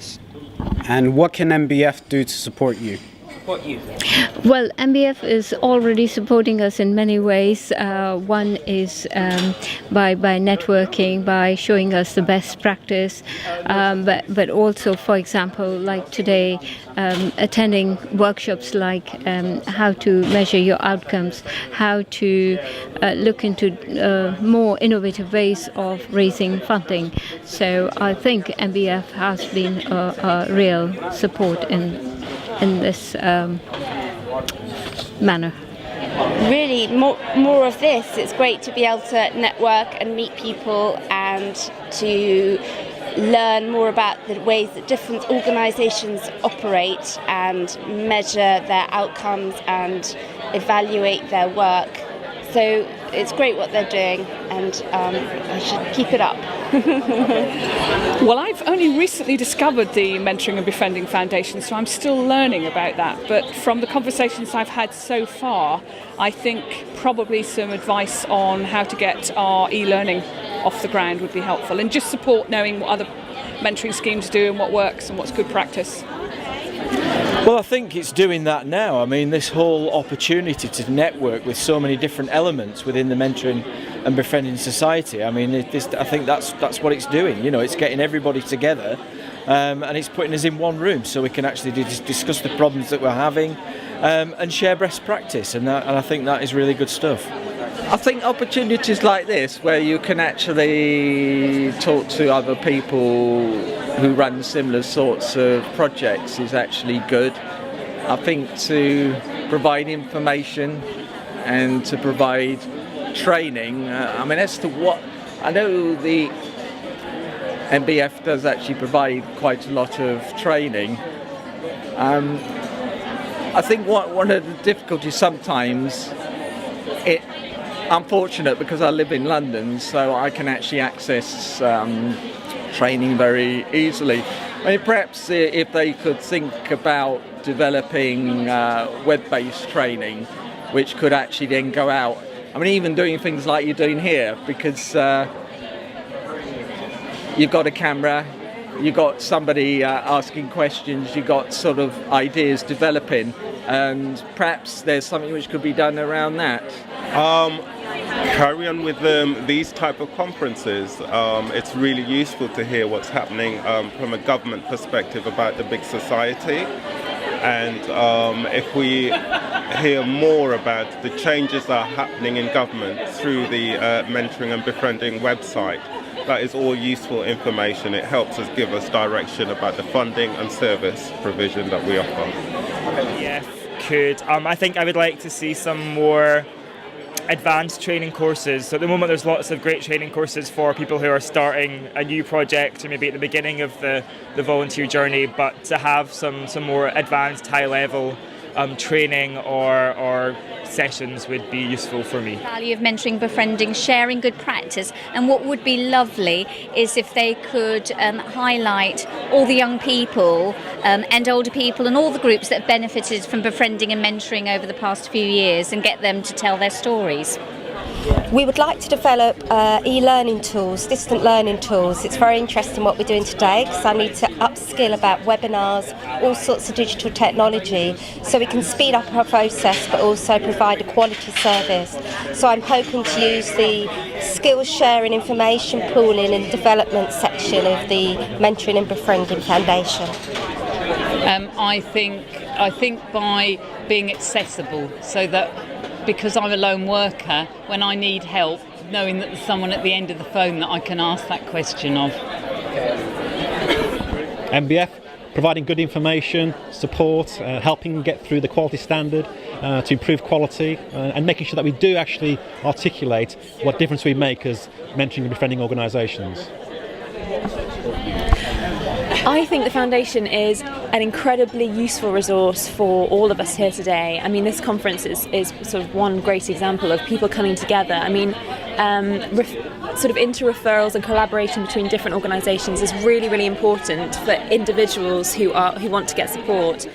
students. And what can MBF do to support you? Well, MBF is already supporting us in many ways. One is by networking, by showing us the best practice, but also, for example, like today, attending workshops like how to measure your outcomes, how to look into more innovative ways of raising funding. So I think MBF has been a real support in this manner. Really, more of this. It's great to be able to network and meet people and to learn more about the ways that different organisations operate and measure their outcomes and evaluate their work. So it's great what they're doing, and I should keep it up. Well, I've only recently discovered the Mentoring and Befriending Foundation, so I'm still learning about that. But from the conversations I've had so far, I think probably some advice on how to get our e-learning off the ground would be helpful, and just support knowing what other mentoring schemes do and what works and what's good practice. Well, I think it's doing that now. I mean, this whole opportunity to network with so many different elements within the mentoring and befriending society. I mean, I think that's what it's doing. You know, it's getting everybody together, and it's putting us in one room so we can actually discuss the problems that we're having and share best practice. And I think that is really good stuff. I think opportunities like this, where you can actually talk to other people who run similar sorts of projects, is actually good. I think to provide information and to provide training, I mean, as to what I know, the MBF does actually provide quite a lot of training. I think one of the difficulties sometimes, unfortunate because I live in London, so I can actually access training very easily. I mean, perhaps if they could think about developing web-based training, which could actually then go out. I mean, even doing things like you're doing here, because you've got a camera, you've got somebody asking questions, you've got sort of ideas developing, and perhaps there's something which could be done around that. Carry on with these type of conferences. It's really useful to hear what's happening from a government perspective about the big society, and if we hear more about the changes that are happening in government through the Mentoring and Befriending website, that is all useful information. It helps us give us direction about the funding and service provision that we offer. Yeah, could. I think I would like to see some more advanced training courses. So at the moment there's lots of great training courses for people who are starting a new project or maybe at the beginning of the volunteer journey, but to have some more advanced high level training or sessions would be useful for me. Value of mentoring, befriending, sharing good practice, and what would be lovely is if they could highlight all the young people and older people and all the groups that have benefited from befriending and mentoring over the past few years and get them to tell their stories. We would like to develop e-learning tools, distant learning tools. It's very interesting what we're doing today, because I need to upskill about webinars, all sorts of digital technology, so we can speed up our process but also provide a quality service. So I'm hoping to use the skills sharing, information pooling and development section of the Mentoring and Befriending Foundation. I think by being accessible, so that because I'm a lone worker, when I need help, knowing that there's someone at the end of the phone that I can ask that question of. MBF providing good information, support, helping get through the quality standard to improve quality, and making sure that we do actually articulate what difference we make as mentoring and befriending organisations. I think the Foundation is an incredibly useful resource for all of us here today. I mean, this conference is sort of one great example of people coming together. I mean, sort of inter-referrals and collaboration between different organisations is really, really important for individuals who want to get support.